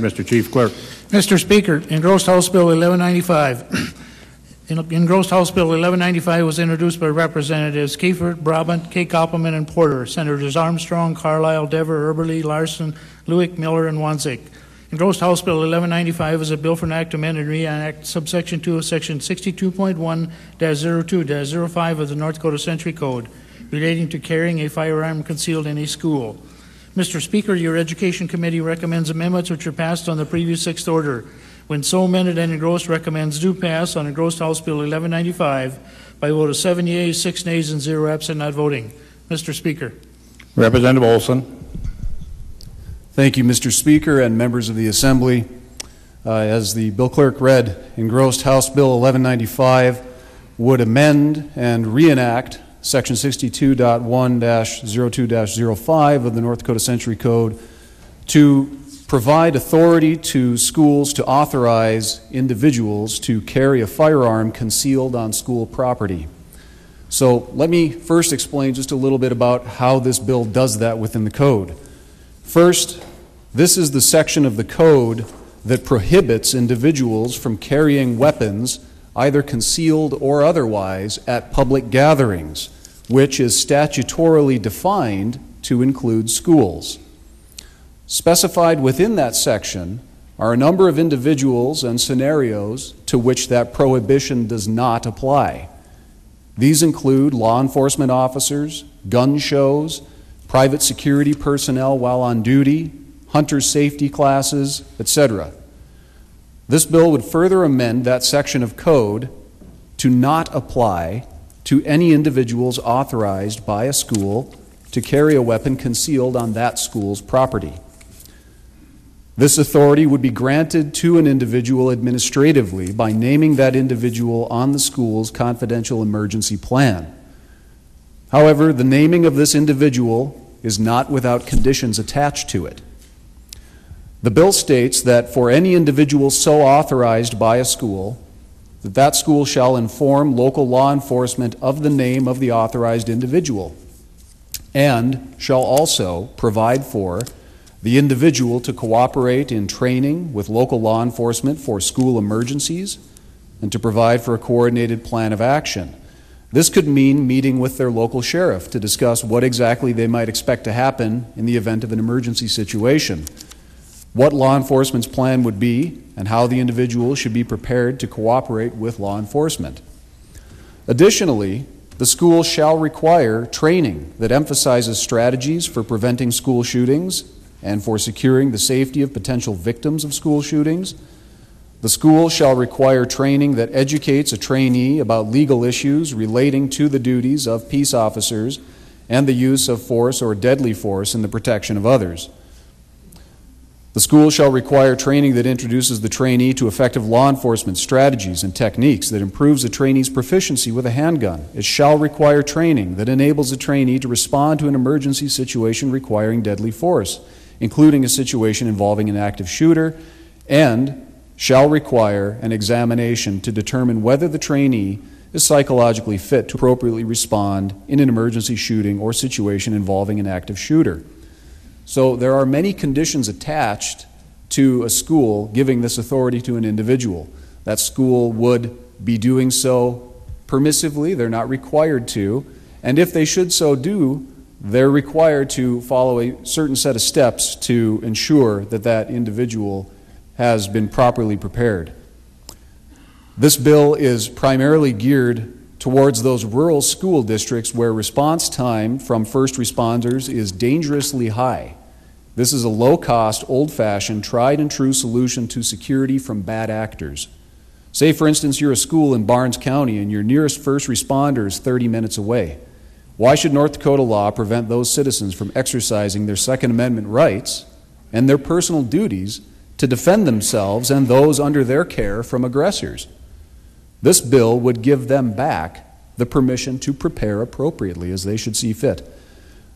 Mr. Chief Clerk. Mr. Speaker, engrossed House Bill 1195. Engrossed House Bill 1195 was introduced by Representatives Kiefer, Brabant, K. Koppelman, and Porter, Senators Armstrong, Carlisle, Dever, Eberly, Larson, Lewick, Miller, and Wanzik. Engrossed House Bill 1195 is a bill for an act to amend and re-enact subsection 2 of section 62.1-02-05 of the North Dakota Century Code relating to carrying a firearm concealed in a school. Mr. Speaker, your Education Committee recommends amendments which are passed on the previous sixth order. When so amended and engrossed, recommends do pass on engrossed House Bill 1195 by a vote of 7 yeas, 6 nays, and 0 absent not voting. Mr. Speaker. Representative Olson. Thank you, Mr. Speaker and members of the Assembly. As the bill clerk read, engrossed House Bill 1195 would amend and reenact Section 62.1-02-05 of the North Dakota Century Code to provide authority to schools to authorize individuals to carry a firearm concealed on school property. So let me first explain just a little bit about how this bill does that within the code. First, this is the section of the code that prohibits individuals from carrying weapons, either concealed or otherwise, at public gatherings, which is statutorily defined to include schools. Specified within that section are a number of individuals and scenarios to which that prohibition does not apply. These include law enforcement officers, gun shows, private security personnel while on duty, hunter safety classes, etc. This bill would further amend that section of code to not apply to any individuals authorized by a school to carry a weapon concealed on that school's property. This authority would be granted to an individual administratively by naming that individual on the school's confidential emergency plan. However, the naming of this individual is not without conditions attached to it. The bill states that for any individual so authorized by a school, that school shall inform local law enforcement of the name of the authorized individual and shall also provide for the individual to cooperate in training with local law enforcement for school emergencies and to provide for a coordinated plan of action. This could mean meeting with their local sheriff to discuss what exactly they might expect to happen in the event of an emergency situation, what law enforcement's plan would be, and how the individual should be prepared to cooperate with law enforcement. Additionally, the school shall require training that emphasizes strategies for preventing school shootings and for securing the safety of potential victims of school shootings. The school shall require training that educates a trainee about legal issues relating to the duties of peace officers and the use of force or deadly force in the protection of others. The school shall require training that introduces the trainee to effective law enforcement strategies and techniques that improves a trainee's proficiency with a handgun. It shall require training that enables a trainee to respond to an emergency situation requiring deadly force, including a situation involving an active shooter, and shall require an examination to determine whether the trainee is psychologically fit to appropriately respond in an emergency shooting or situation involving an active shooter. So there are many conditions attached to a school giving this authority to an individual. That school would be doing so permissively, they're not required to, and if they should so do, they're required to follow a certain set of steps to ensure that that individual has been properly prepared. This bill is primarily geared towards those rural school districts where response time from first responders is dangerously high. This is a low-cost, old-fashioned, tried-and-true solution to security from bad actors. Say, for instance, you're a school in Barnes County and your nearest first responder is 30 minutes away. Why should North Dakota law prevent those citizens from exercising their Second Amendment rights and their personal duties to defend themselves and those under their care from aggressors? This bill would give them back the permission to prepare appropriately as they should see fit.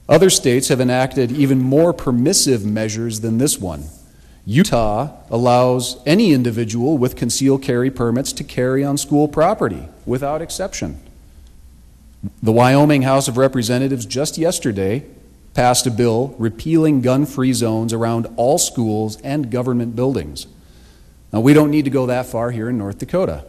Other states have enacted even more permissive measures than this one. Utah allows any individual with concealed carry permits to carry on school property without exception. The Wyoming House of Representatives just yesterday passed a bill repealing gun-free zones around all schools and government buildings. Now, we don't need to go that far here in North Dakota.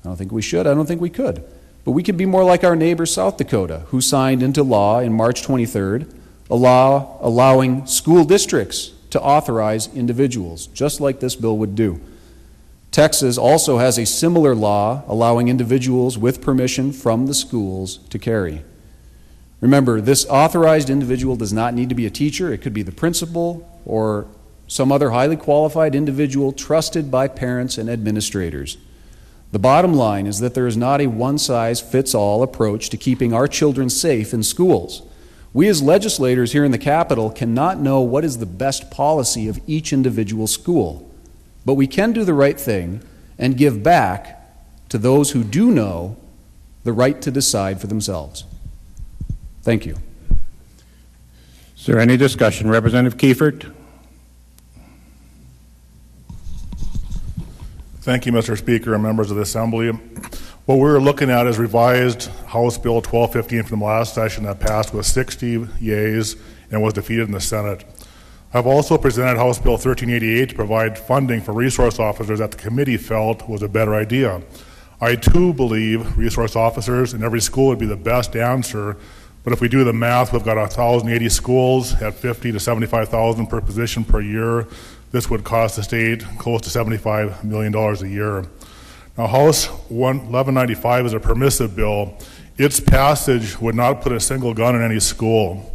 I don't think we should. I don't think we could. But we could be more like our neighbor South Dakota, who signed into law in March 23rd a law allowing school districts to authorize individuals, just like this bill would do. Texas also has a similar law allowing individuals with permission from the schools to carry. Remember, this authorized individual does not need to be a teacher. It could be the principal or some other highly qualified individual trusted by parents and administrators. The bottom line is that there is not a one-size-fits-all approach to keeping our children safe in schools. We as legislators here in the Capitol cannot know what is the best policy of each individual school, but we can do the right thing and give back to those who do know the right to decide for themselves. Thank you. Is there any discussion? Representative Kiefert. Thank you, Mr. Speaker and members of the Assembly. What we're looking at is revised House Bill 1215 from the last session that passed with 60 yeas and was defeated in the Senate. I've also presented House Bill 1388 to provide funding for resource officers that the committee felt was a better idea. I too believe resource officers in every school would be the best answer, but if we do the math, we've got 1,080 schools at $50,000 to $75,000 per position per year. This would cost the state close to $75 million a year. Now, House 1195 is a permissive bill. Its passage would not put a single gun in any school.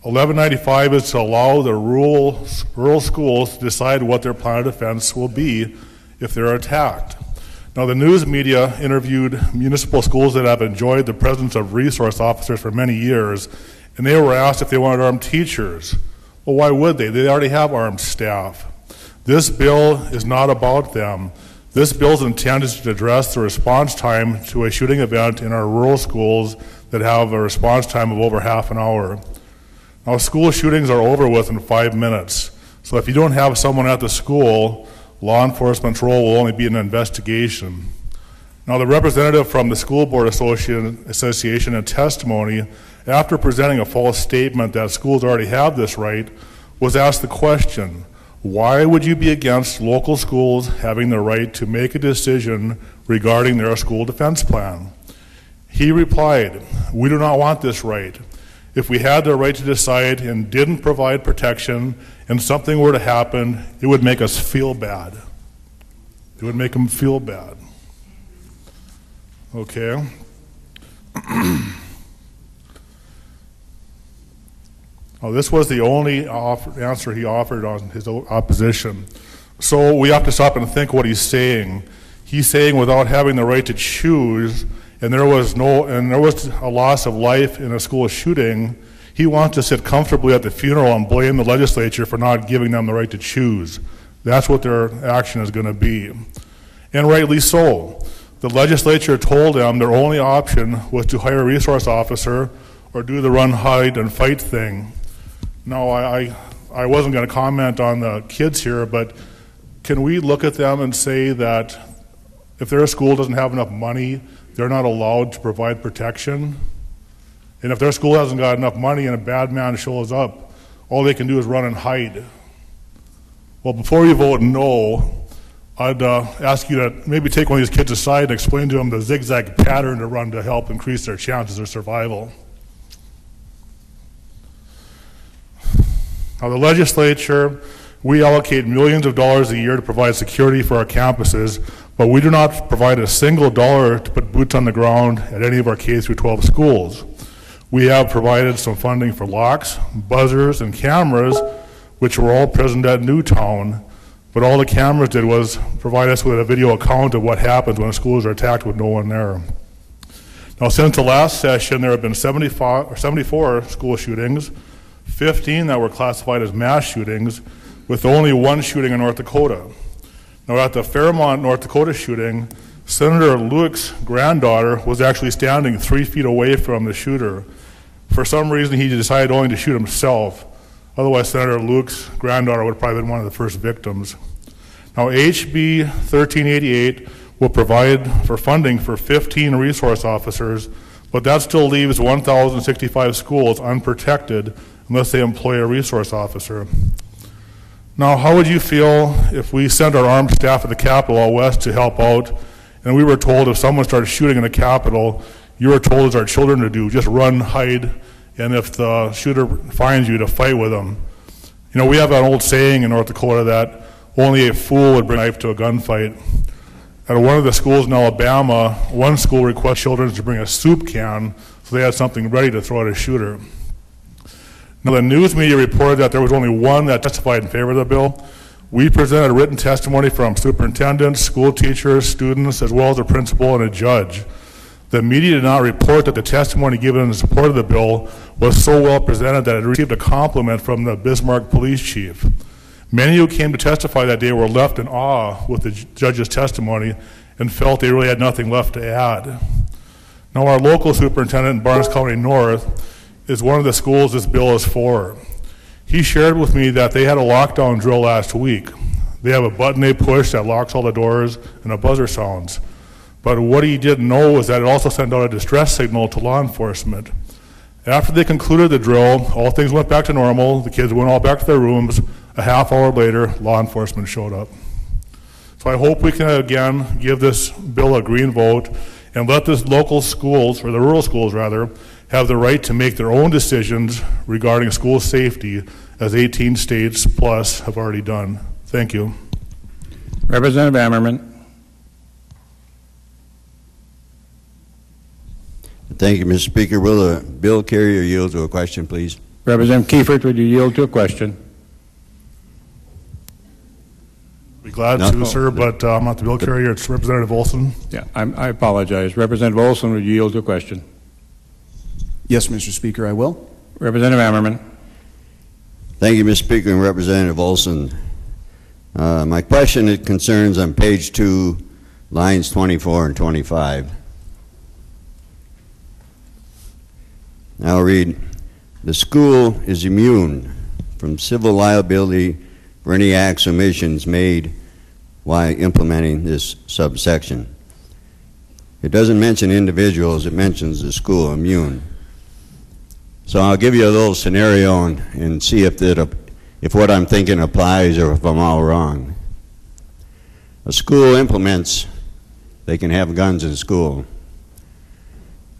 1195 is to allow the rural schools to decide what their plan of defense will be if they're attacked. Now, the news media interviewed municipal schools that have enjoyed the presence of resource officers for many years, and they were asked if they wanted armed teachers. Well, why would they? They already have armed staff. This bill is not about them. This bill is intended to address the response time to a shooting event in our rural schools that have a response time of over half an hour. Now, school shootings are over within 5 minutes. So if you don't have someone at the school, law enforcement role will only be an investigation. Now, the representative from the School Board Association in testimony, after presenting a false statement that schools already have this right, was asked the question, why would you be against local schools having the right to make a decision regarding their school defense plan? He replied, we do not want this right. If we had the right to decide and didn't provide protection and something were to happen, it would make us feel bad. It would make them feel bad. Okay. Well, this was the only answer he offered on his opposition. So we have to stop and think what he's saying. He's saying without having the right to choose, and there was a loss of life in a school shooting, he wants to sit comfortably at the funeral and blame the legislature for not giving them the right to choose. That's what their action is going to be. And rightly so. The legislature told them their only option was to hire a resource officer or do the run, hide, and fight thing. Now, I wasn't going to comment on the kids here, but can we look at them and say that if their school doesn't have enough money, they're not allowed to provide protection? And if their school hasn't got enough money and a bad man shows up, all they can do is run and hide. Well, before you vote no, I'd ask you to maybe take one of these kids aside and explain to them the zigzag pattern to run to help increase their chances of survival. Now, the legislature, we allocate millions of dollars a year to provide security for our campuses, but we do not provide a single dollar to put boots on the ground at any of our K-12 schools. We have provided some funding for locks, buzzers, and cameras, which were all present at Newtown, but all the cameras did was provide us with a video account of what happens when schools are attacked with no one there. Now, since the last session, there have been 74 school shootings, 15 that were classified as mass shootings, with only one shooting in North Dakota. Now, at the Fairmont, North Dakota shooting, Senator Luke's granddaughter was actually standing 3 feet away from the shooter. For some reason, he decided only to shoot himself. Otherwise, Senator Luke's granddaughter would have probably been one of the first victims. Now, HB 1388 will provide for funding for 15 resource officers, but that still leaves 1,065 schools unprotected unless they employ a resource officer. Now, how would you feel if we sent our armed staff at the Capitol out west to help out, and we were told if someone started shooting in the Capitol, you were told as our children to do, just run, hide, and if the shooter finds you, to fight with them. You know, we have an old saying in North Dakota that only a fool would bring a knife to a gunfight. At one of the schools in Alabama, one school requested children to bring a soup can so they had something ready to throw at a shooter. Now, the news media reported that there was only one that testified in favor of the bill. We presented written testimony from superintendents, school teachers, students, as well as a principal and a judge. The media did not report that the testimony given in support of the bill was so well presented that it received a compliment from the Bismarck police chief. Many who came to testify that day were left in awe with the judge's testimony and felt they really had nothing left to add. Now, our local superintendent in Barnes County North is one of the schools this bill is for. He shared with me that they had a lockdown drill last week. They have a button they push that locks all the doors and a buzzer sounds. But what he didn't know was that it also sent out a distress signal to law enforcement. After they concluded the drill, all things went back to normal. The kids went all back to their rooms. A half hour later, law enforcement showed up. So I hope we can again give this bill a green vote and let the local schools, or the rural schools rather, have the right to make their own decisions regarding school safety, as 18 states plus have already done. Thank you. Representative Ammerman. Thank you, Mr. Speaker. Will the bill carrier yield to a question, please? Representative Kiefert, would you yield to a question? Be glad No. to, sir, but I'm not the bill carrier. It's Representative Olson. Yeah, I apologize. Representative Olson, would you yield to a question? Yes, Mr. Speaker, I will. Representative Ammerman. Thank you, Mr. Speaker, and Representative Olson. My question, it concerns on page 2, lines 24 and 25. I'll read, the school is immune from civil liability for any acts or omissions made while implementing this subsection. It doesn't mention individuals, it mentions the school immune. So I'll give you a little scenario and see if what I'm thinking applies or if I'm all wrong. A school implements, they can have guns in school.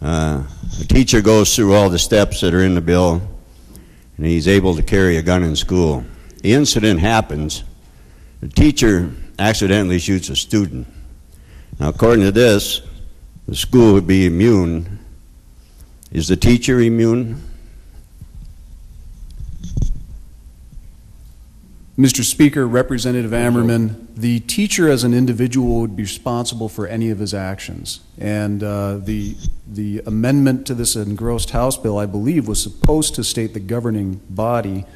A teacher goes through all the steps that are in the bill and he's able to carry a gun in school. The incident happens, the teacher accidentally shoots a student. Now, according to this, the school would be immune. Is the teacher immune? Mr. Speaker, Representative Ammerman, the teacher as an individual would be responsible for any of his actions. And the amendment to this engrossed House bill, I believe, was supposed to state the governing body,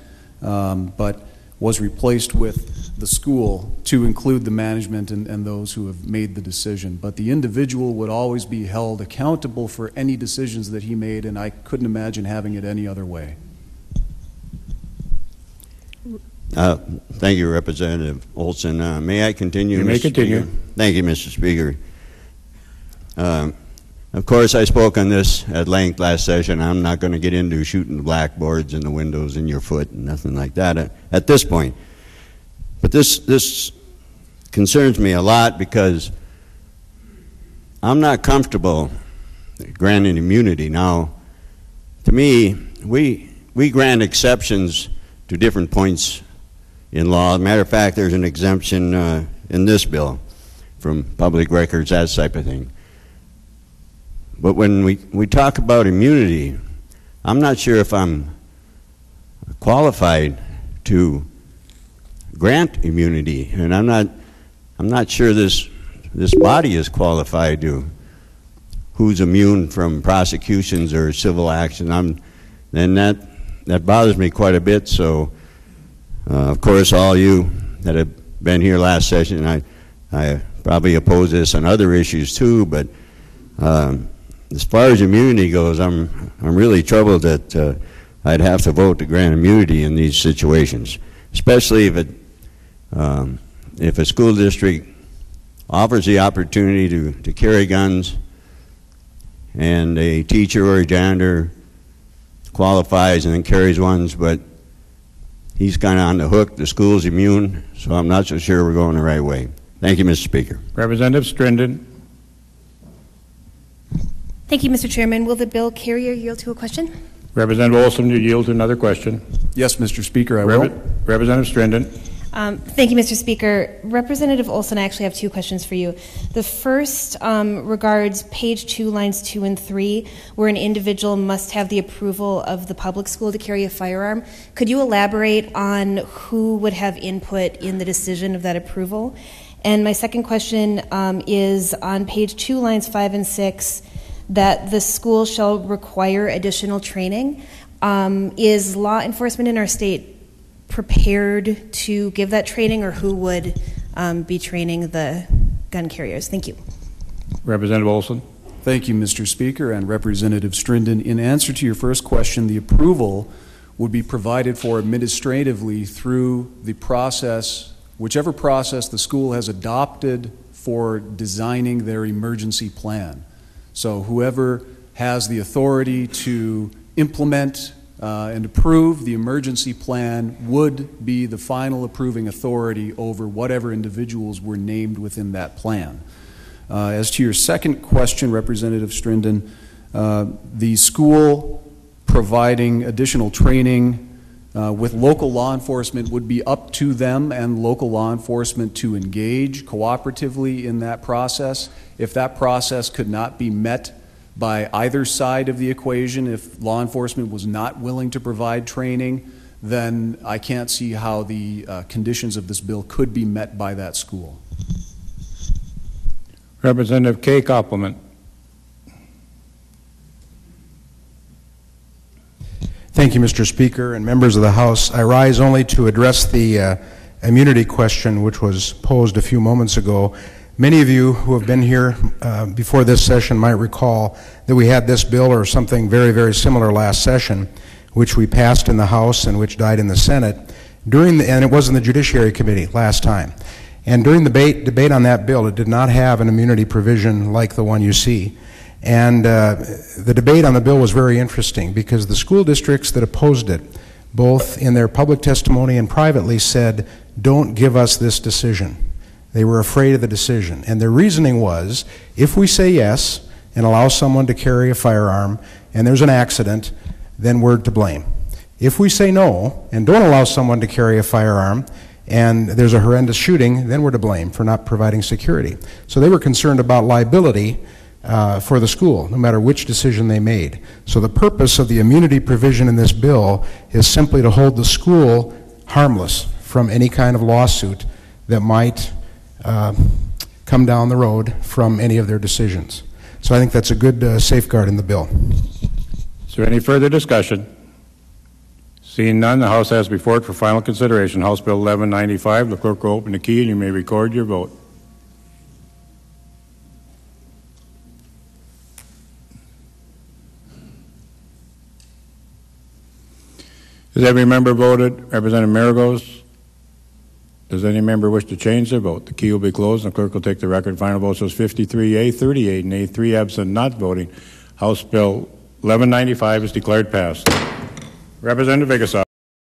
but was replaced with the school to include the management and those who have made the decision. But the individual would always be held accountable for any decisions that he made, and I couldn't imagine having it any other way. Thank you, Representative Olson. May I continue? You may Mr. continue. Speaker? Thank you, Mr. Speaker. Of course, I spoke on this at length last session. I'm not going to get into shooting the blackboards and the windows in your foot and nothing like that at this point. But this concerns me a lot because I'm not comfortable granting immunity. Now, to me, we grant exceptions to different points in law. As a matter of fact, there's an exemption in this bill from public records, that type of thing. But when we talk about immunity, I'm not sure if I'm qualified to grant immunity, and I'm not sure this body is qualified to who's immune from prosecutions or civil action. And that bothers me quite a bit. So, of course, all you that have been here last session, I probably oppose this on other issues too, but as far as immunity goes, I'm really troubled that I'd have to vote to grant immunity in these situations, especially if a school district offers the opportunity to carry guns and a teacher or a janitor qualifies and then carries ones, but he's kind of on the hook. The school's immune, so I'm not so sure we're going the right way. Thank you, Mr. Speaker. Representative Strinden. Thank you, Mr. Chairman. Will the bill carry or yield to a question? Representative Olson, you yield to another question. Yes, Mr. Speaker, I will. Representative Strinden. Thank you, Mr. Speaker. Representative Olson, I actually have two questions for you. The first regards page 2, lines 2 and 3, where an individual must have the approval of the public school to carry a firearm. Could you elaborate on who would have input in the decision of that approval? And my second question is on page 2, lines 5 and 6, that the school shall require additional training. Is law enforcement in our state prepared to give that training, or who would be training the gun carriers? Thank you. Representative Olson. Thank you, Mr. Speaker, and Representative Strinden. In answer to your first question, the approval would be provided for administratively through the process, whichever process the school has adopted for designing their emergency plan. So whoever has the authority to implement and approve the emergency plan would be the final approving authority over whatever individuals were named within that plan. As to your second question, Representative Strinden, the school providing additional training with local law enforcement would be up to them and local law enforcement to engage cooperatively in that process. If that process could not be met by either side of the equation, if law enforcement was not willing to provide training, then I can't see how the conditions of this bill could be met by that school. Representative Kay Koppelman. Thank you, Mr. Speaker and members of the House. I rise only to address the immunity question which was posed a few moments ago. Many of you who have been here before this session might recall that we had this bill or something very, very similar last session, which we passed in the House and which died in the Senate, and it was in the Judiciary Committee last time. And during the debate on that bill, it did not have an immunity provision like the one you see. And the debate on the bill was very interesting because the school districts that opposed it, both in their public testimony and privately, said, "Don't give us this decision." They were afraid of the decision. And their reasoning was, if we say yes and allow someone to carry a firearm and there's an accident, then we're to blame. If we say no and don't allow someone to carry a firearm and there's a horrendous shooting, then we're to blame for not providing security. So they were concerned about liability for the school, no matter which decision they made. So the purpose of the immunity provision in this bill is simply to hold the school harmless from any kind of lawsuit that might come down the road from any of their decisions. So I think that's a good safeguard in the bill. Is there any further discussion? Seeing none, the House has before it for final consideration House Bill 1195. The clerk will open the key and you may record your vote. Has every member voted? Representative Maragos? Does any member wish to change their vote? The key will be closed and the clerk will take the record. Final vote shows 53 yea, 38 nay, 3 absent, not voting. House Bill 1195 is declared passed. Representative Vigasov.